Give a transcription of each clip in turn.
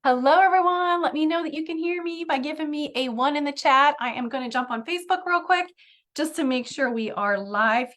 Hello, everyone. Let me know that you can hear me by giving me a 1 in the chat. I am going to jump on Facebook real quick just to make sure we are live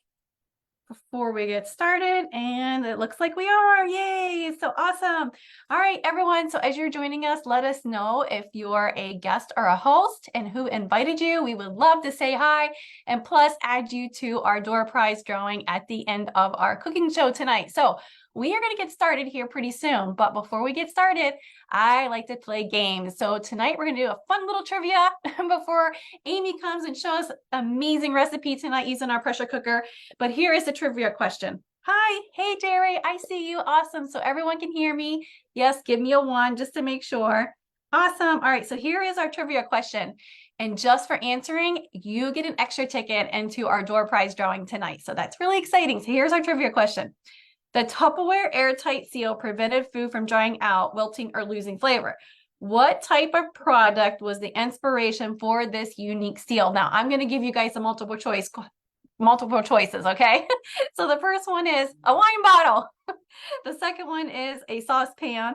before we get started. And it looks like we are. Yay. So awesome. All right, everyone. So as you're joining us, let us know if you're a guest or a host and who invited you. We would love to say hi and plus add you to our door prize drawing at the end of our cooking show tonight. So we are going to get started here pretty soon. But before we get started, I like to play games. So tonight we're going to do a fun little trivia before Amy comes and shows us amazing recipe tonight using our pressure cooker. But here is the trivia question. Hi, hey Jerry, I see you. Awesome. So everyone can hear me. Yes, give me a 1 just to make sure. Awesome. All right, so here is our trivia question. And just for answering, you get an extra ticket into our door prize drawing tonight. So that's really exciting. So here's our trivia question. The Tupperware airtight seal prevented food from drying out, wilting, or losing flavor. What type of product was the inspiration for this unique seal? Now, I'm going to give you guys a multiple choices, okay? So the first one is a wine bottle. The second one is a saucepan.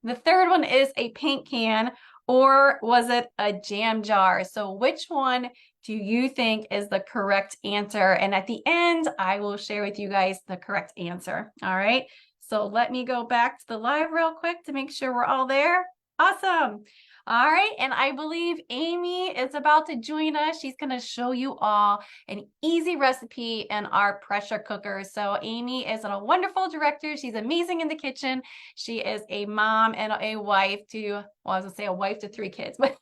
The third one is a paint can, or was it a jam jar? So which one do you think is the correct answer? And at the end, I will share with you guys the correct answer. All right. So let me go back to the live real quick to make sure we're all there. Awesome. All right. And I believe Amy is about to join us. She's going to show you all an easy recipe in our pressure cooker. So Amy is a wonderful director. She's amazing in the kitchen. She is a mom and a wife to, well, I was going to say a wife to 3 kids, but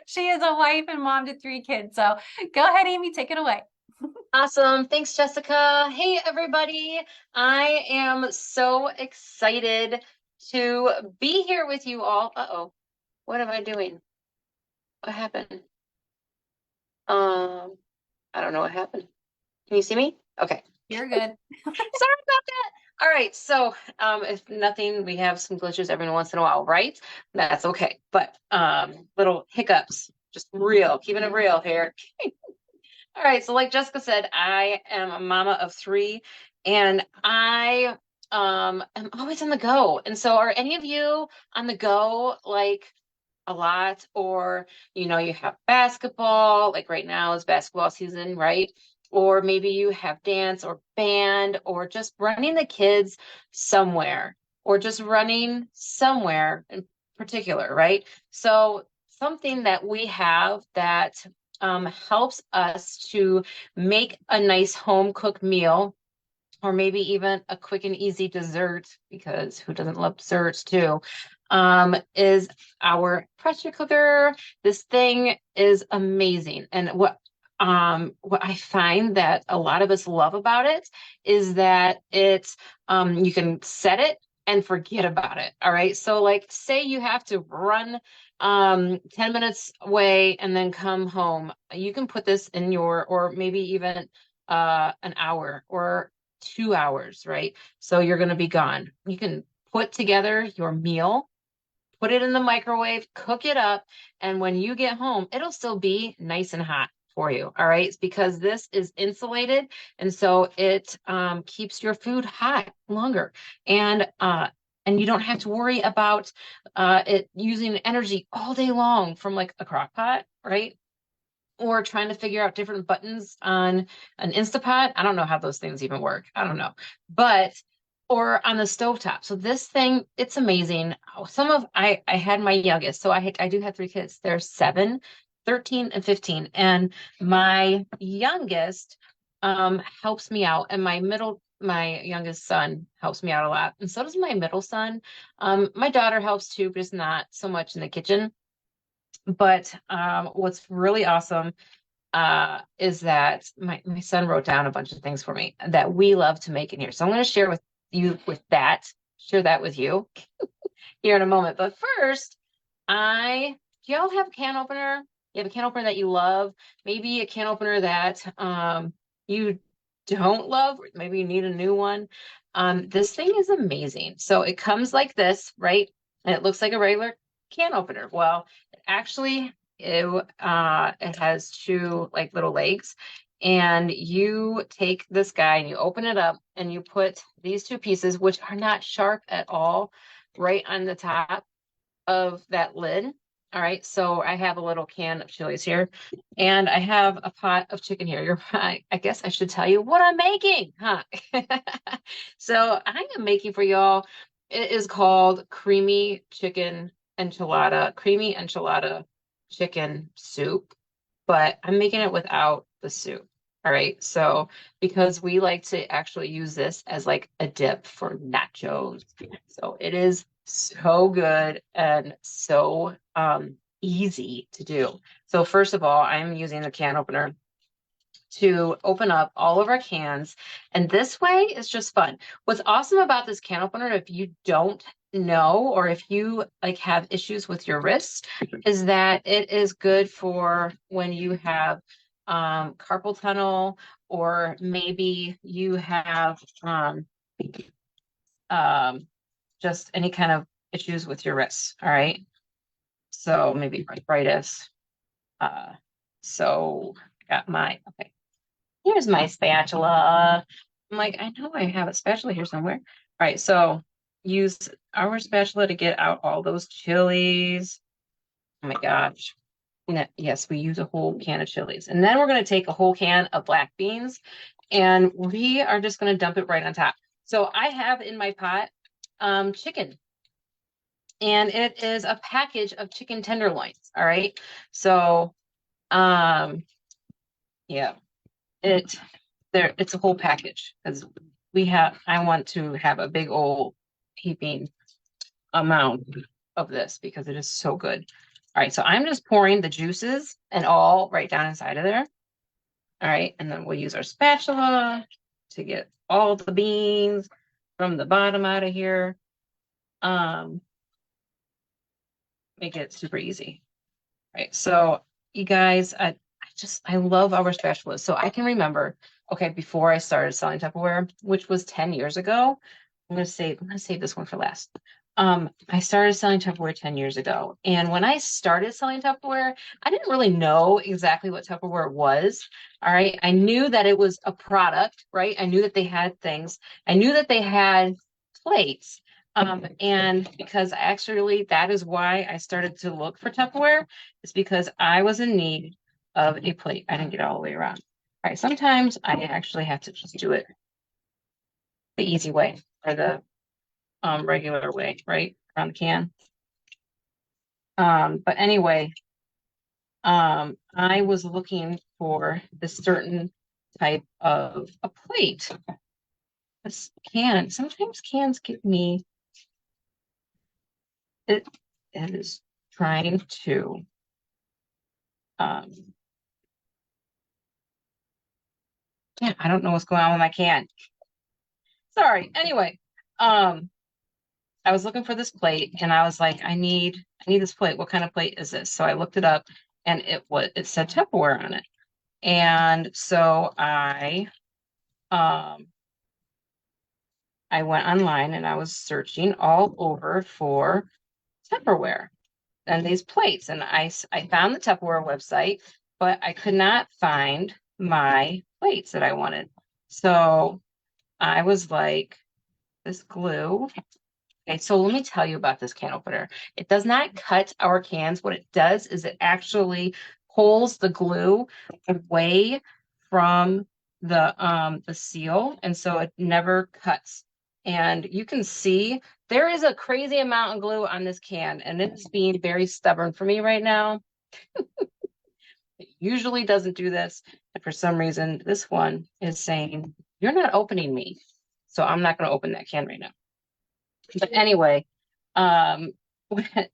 she is a wife and mom to 3 kids. So go ahead, Amy, take it away. Awesome. Thanks, Jessica. Hey, everybody. I am so excited to be here with you all. Uh-oh. What am I doing? What happened? I don't know what happened. Can you see me? Okay. You're good. Sorry about that. All right. So, if nothing, we have some glitches every once in a while, right? That's okay. But little hiccups, just real, keeping it real here. All right, so like Jessica said, I am a mama of 3, and I am always on the go. And so, are any of you on the go like a lot, or you have basketball, like right now is basketball season, right? Or maybe you have dance or band, or just running the kids somewhere, or just running somewhere in particular, right? So something that we have that helps us to make a nice home cooked meal, or maybe even a quick and easy dessert, because who doesn't love desserts too, is our pressure cooker. This thing is amazing. And what I find that a lot of us love about it is that it's you can set it and forget about it. All right. So like say you have to run 10 minutes away and then come home. You can put this in your, or maybe even an hour or 2 hours, right? So you're going to be gone. You can put together your meal, put it in the microwave, cook it up, and when you get home, it'll still be nice and hot for you. All right. It's because this is insulated. And so it keeps your food hot longer. And you don't have to worry about it using energy all day long from like a crock pot, right? Or trying to figure out different buttons on an Instapot. I don't know how those things even work. I don't know. But or on the stovetop. So this thing, it's amazing. I had my youngest. So I do have 3 kids. They're 7, 13, and 15. And my youngest helps me out. And my youngest son helps me out a lot. And so does my middle son. My daughter helps too, but it's not so much in the kitchen. But what's really awesome is that my son wrote down a bunch of things for me that we love to make in here. So I'm going to share that with you here in a moment. But first, do y'all have a can opener? You have a can opener that you love, maybe a can opener that you don't love, maybe you need a new one. This thing is amazing. So it comes like this, right? And it looks like a regular can opener. Well, actually, it has 2 like little legs, and you take this guy and you open it up and you put these 2 pieces, which are not sharp at all, right on the top. of that lid. All right, so I have a little can of chilies here, and I have a pot of chicken here. I guess I should tell you what I'm making, huh? So I am making for y'all. It is called creamy enchilada chicken soup, but I'm making it without the soup. All right, so because we like to actually use this as like a dip for nachos. So it is so good and so easy to do. So first of all, I'm using the can opener to open up all of our cans. And this way is just fun. What's awesome about this can opener, if you don't know, or if you like have issues with your wrists, is that it is good for when you have carpal tunnel, or maybe you have just any kind of issues with your wrists. All right. So maybe arthritis. Uh, so I got my, okay. Here's my spatula. I'm like, I know I have a spatula here somewhere. All right, so use our spatula to get out all those chilies. Oh my gosh. Yes, we use a whole can of chilies. And then we're going to take a whole can of black beans, and we are just going to dump it right on top. So I have in my pot chicken, and it is a package of chicken tenderloins. All right. So yeah, it's a whole package, because I want to have a big old heaping amount of this because it is so good. All right, so I'm just pouring the juices and all right down inside of there. All right, and then we'll use our spatula to get all the beans from the bottom out of here. Make it super easy. All right, so you guys, I love our spatulas. So I can remember, okay, before I started selling Tupperware, which was 10 years ago, I'm gonna save this one for last. I started selling Tupperware 10 years ago. And when I started selling Tupperware, I didn't really know exactly what Tupperware was. All right. I knew that it was a product, right? I knew that they had things. I knew that they had plates. And because actually that is why I started to look for Tupperware, is because I was in need of a plate. I didn't get all the way around. All right. Sometimes I actually have to just do it the easy way, or the regular way, right? Around the can. But anyway, I was looking for this certain type of a plate. This can, sometimes cans give me, it is trying to, yeah, I don't know what's going on with my can. Sorry. Anyway, I was looking for this plate, and I was like, I need this plate. What kind of plate is this? So I looked it up, and it said Tupperware on it. And so I went online and I was searching all over for Tupperware and these plates. And I found the Tupperware website, but I could not find my plates that I wanted. So I was like, this glue. Okay, so let me tell you about this can opener. It does not cut our cans. What it does is it actually pulls the glue away from the seal, and so it never cuts. And you can see there is a crazy amount of glue on this can, and it's being very stubborn for me right now. It usually doesn't do this, and for some reason, this one is saying, "You're not opening me." So I'm not going to open that can right now. But anyway, um,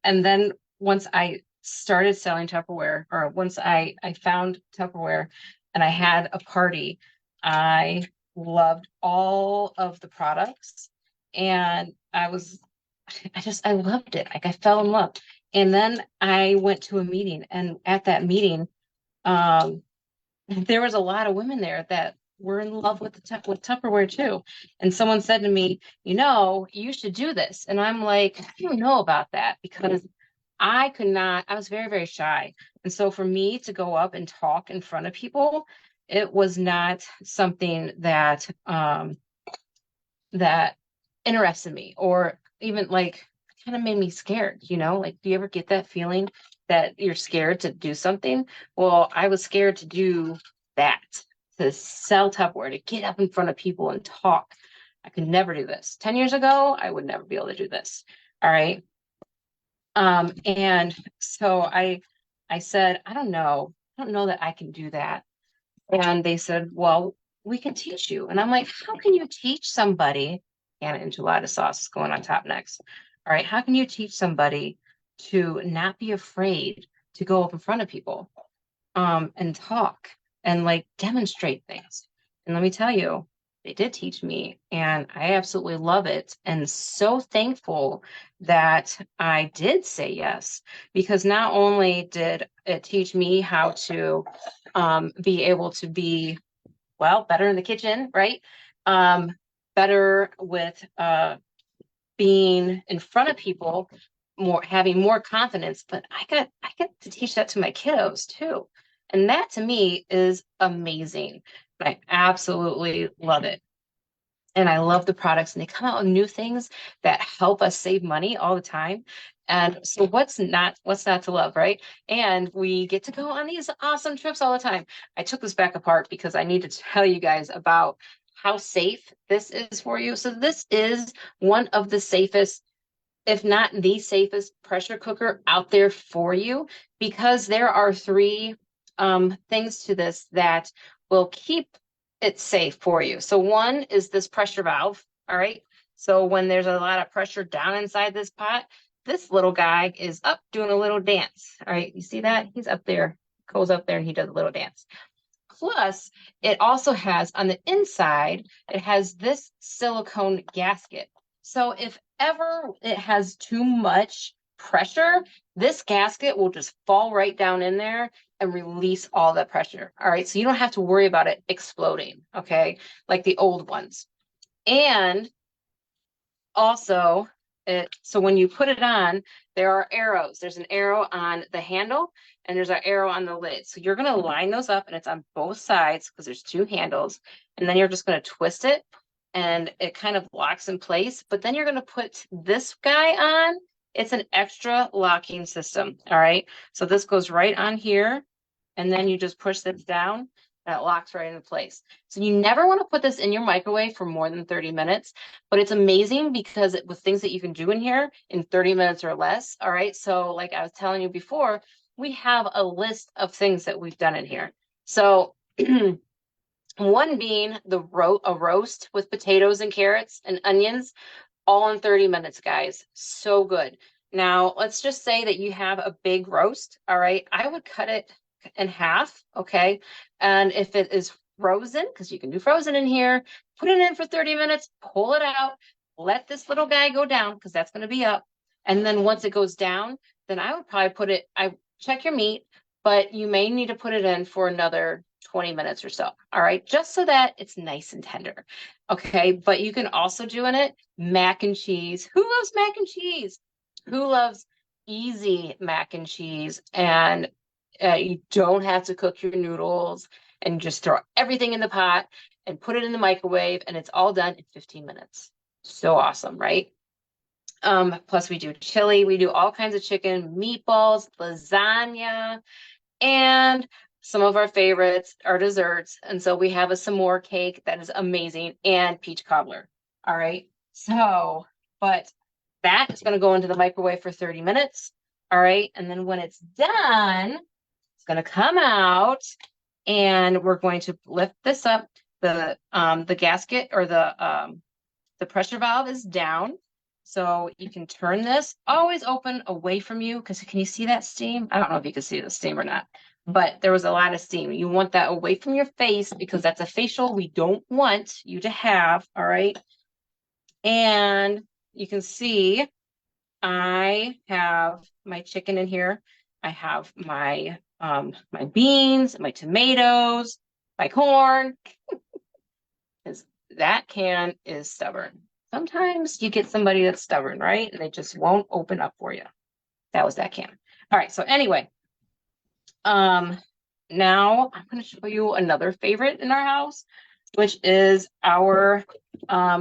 and then once I started selling Tupperware, or once I found Tupperware and I had a party, I loved all of the products, and I loved it. Like, I fell in love. And then I went to a meeting, and at that meeting, um, there was a lot of women there that were in love with with Tupperware too. And someone said to me, you should do this. And I'm like, I don't know about that, because I could not, I was very, very shy. And so for me to go up and talk in front of people, it was not something that that interested me, or even like, kind of made me scared, you know? Like, do you ever get that feeling that you're scared to do something? Well, I was scared to do that, to sell Tupperware, to get up in front of people and talk. I could never do this. 10 years ago, I would never be able to do this. All right. And so I said, I don't know. I don't know that I can do that. And they said, well, we can teach you. And I'm like, how can you teach somebody? And enchilada sauce is going on top next. All right. How can you teach somebody to not be afraid to go up in front of people and talk and like demonstrate things? And let me tell you, they did teach me, and I absolutely love it. And so thankful that I did say yes, because not only did it teach me how to be able to be, well, better in the kitchen, right? Better with being in front of people, more having more confidence, but I get to teach that to my kiddos too. And that to me is amazing. I absolutely love it. And I love the products, and they come out with new things that help us save money all the time. And so what's not to love, right? And we get to go on these awesome trips all the time. I took this back apart because I need to tell you guys about how safe this is for you. So this is one of the safest, if not the safest pressure cooker out there for you, because there are three things to this that will keep it safe for you. So one is this pressure valve. All right. So when there's a lot of pressure down inside this pot, this little guy is up doing a little dance. All right. You see that? He's up there, goes up there and he does a little dance. Plus, it also has on the inside, it has this silicone gasket. So if ever it has too much pressure, this gasket will just fall right down in there and release all that pressure. All right. So you don't have to worry about it exploding. Okay. Like the old ones. And also, so when you put it on, there are arrows. There's an arrow on the handle and there's an arrow on the lid. So you're going to line those up, and it's on both sides because there's two handles. And then you're just going to twist it and it kind of locks in place. But then you're going to put this guy on. It's an extra locking system. All right. So this goes right on here. And then you just push this down and it locks right into place. So you never want to put this in your microwave for more than 30 minutes, but it's amazing because with things that you can do in here in 30 minutes or less. All right. So like I was telling you before, we have a list of things that we've done in here. So one being a roast with potatoes and carrots and onions, all in 30 minutes, guys. So good. Now, let's just say that you have a big roast. All right. I would cut it in half. Okay. And if it is frozen, because you can do frozen in here, put it in for 30 minutes, pull it out, let this little guy go down because that's going to be up. And then once it goes down, then I would probably check your meat, but you may need to put it in for another 20 minutes or so. All right. Just so that it's nice and tender. Okay. But you can also do in it mac and cheese. Who loves mac and cheese? Who loves easy mac and cheese? And you don't have to cook your noodles and just throw everything in the pot and put it in the microwave, and it's all done in 15 minutes. So awesome, right? Plus we do chili, we do all kinds of chicken, meatballs, lasagna, and some of our favorites are desserts. And so we have a s'more cake that is amazing, and peach cobbler. All right. So, but that is going to go into the microwave for 30 minutes. All right. And then when it's done, it's going to come out, and we're going to lift this up. The gasket or the pressure valve is down. So you can turn this always open away from you, because can you see that steam? I don't know if you can see the steam or not, but there was a lot of steam. You want that away from your face because that's a facial we don't want you to have. All right. And you can see I have my chicken in here. I have my beans, my tomatoes, my corn. Because that can is stubborn. Sometimes you get somebody that's stubborn, right? And they just won't open up for you. That was that can. All right. So anyway, now I'm going to show you another favorite in our house. which is our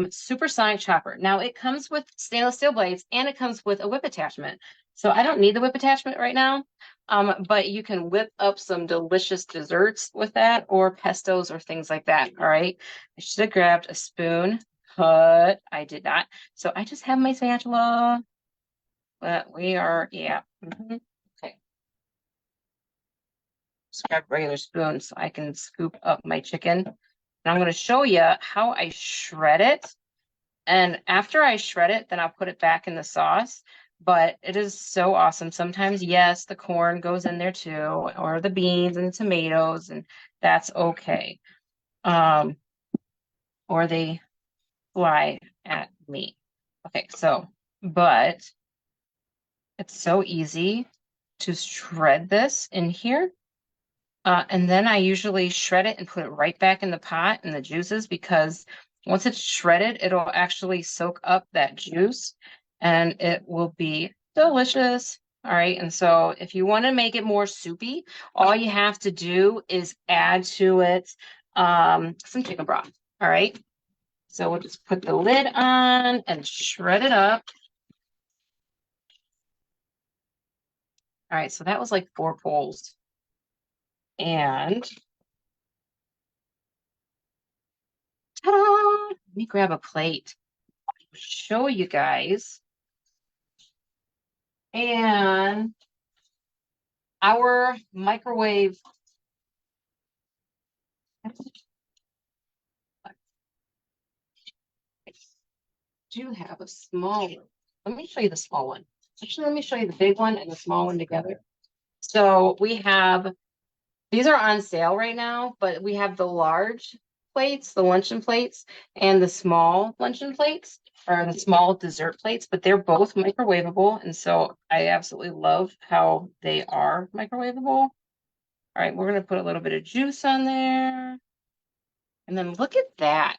supersonic chopper. Now it comes with stainless steel blades and it comes with a whip attachment. So I don't need the whip attachment right now, but you can whip up some delicious desserts with that or pestos or things like that. All right. I should have grabbed a spoon, but I did not. So I just have my spatula, but we are, yeah. Okay. Just grab a regular spoon so I can scoop up my chicken. And I'm going to show you how I shred it. And after I shred it, then I'll put it back in the sauce. But it is so awesome. Sometimes, yes, the corn goes in there too, or the beans and the tomatoes, and that's okay. Or they fly at me. Okay, so, but it's so easy to shred this in here. And then I usually shred it and put it right back in the pot and the juices because once it's shredded, it'll actually soak up that juice and it will be delicious. All right. And so if you want to make it more soupy, all you have to do is add to it some chicken broth. All right. So we'll just put the lid on and shred it up. All right. So that was like 4 poles. And ta-da! Let me grab a plate. Show you guys. And our microwave. I do have a small one. Let me show you the small one. Actually, let me show you the big one and the small one together. So we have, these are on sale right now, but we have the large plates, the luncheon plates, and the small luncheon plates, or the small dessert plates, but they're both microwavable. And so I absolutely love how they are microwavable. All right, we're going to put a little bit of juice on there. And then look at that.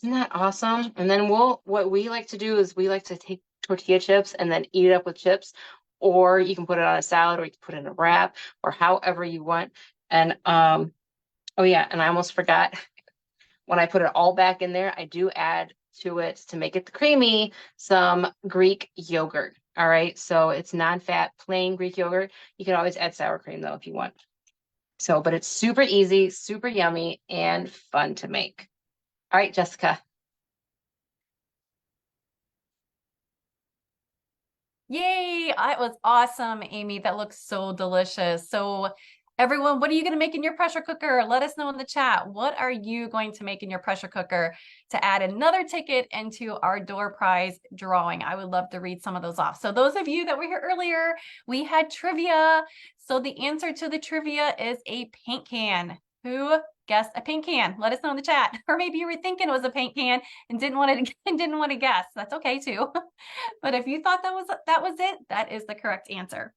Isn't that awesome? And then what we like to do is we like to take tortilla chips and then eat it up with chips, or you can put it on a salad or you can put it in a wrap or however you want. And oh yeah, and I almost forgot when I put it all back in there, I do add to it to make it creamy some Greek yogurt. All right, so it's non-fat, plain Greek yogurt. You can always add sour cream though if you want. So, but it's super easy, super yummy, and fun to make. All right, Jessica. Yay, that was awesome, Amy. That looks so delicious. So everyone, what are you going to make in your pressure cooker? Let us know in the chat. What are you going to make in your pressure cooker to add another ticket into our door prize drawing? I would love to read some of those off. So those of you that were here earlier, we had trivia. So the answer to the trivia is a paint can. Who guessed a paint can? Let us know in the chat. Or maybe you were thinking it was a paint can and didn't want to guess. That's okay too. But if you thought that was it, that is the correct answer.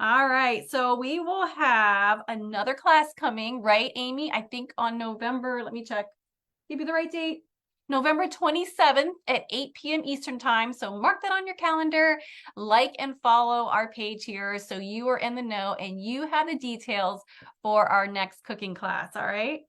All right, so we will have another class coming, right, Amy? I think on November, let me check, give you the right date. November 27th at 8 p.m. Eastern time. So mark that on your calendar, like and follow our page here so you are in the know and you have the details for our next cooking class, all right?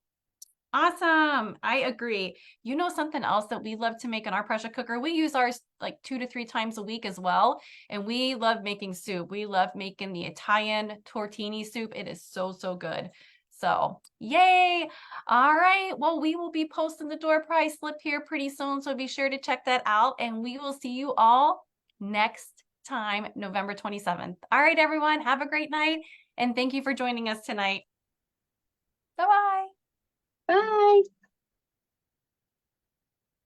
Awesome. I agree. You know, something else that we love to make in our pressure cooker, we use ours like 2 to 3 times a week as well. And we love making soup. We love making the Italian tortini soup. It is so, so good. So yay. All right. Well, we will be posting the door prize slip here pretty soon. So be sure to check that out. And we will see you all next time, November 27th. All right, everyone. Have a great night. And thank you for joining us tonight.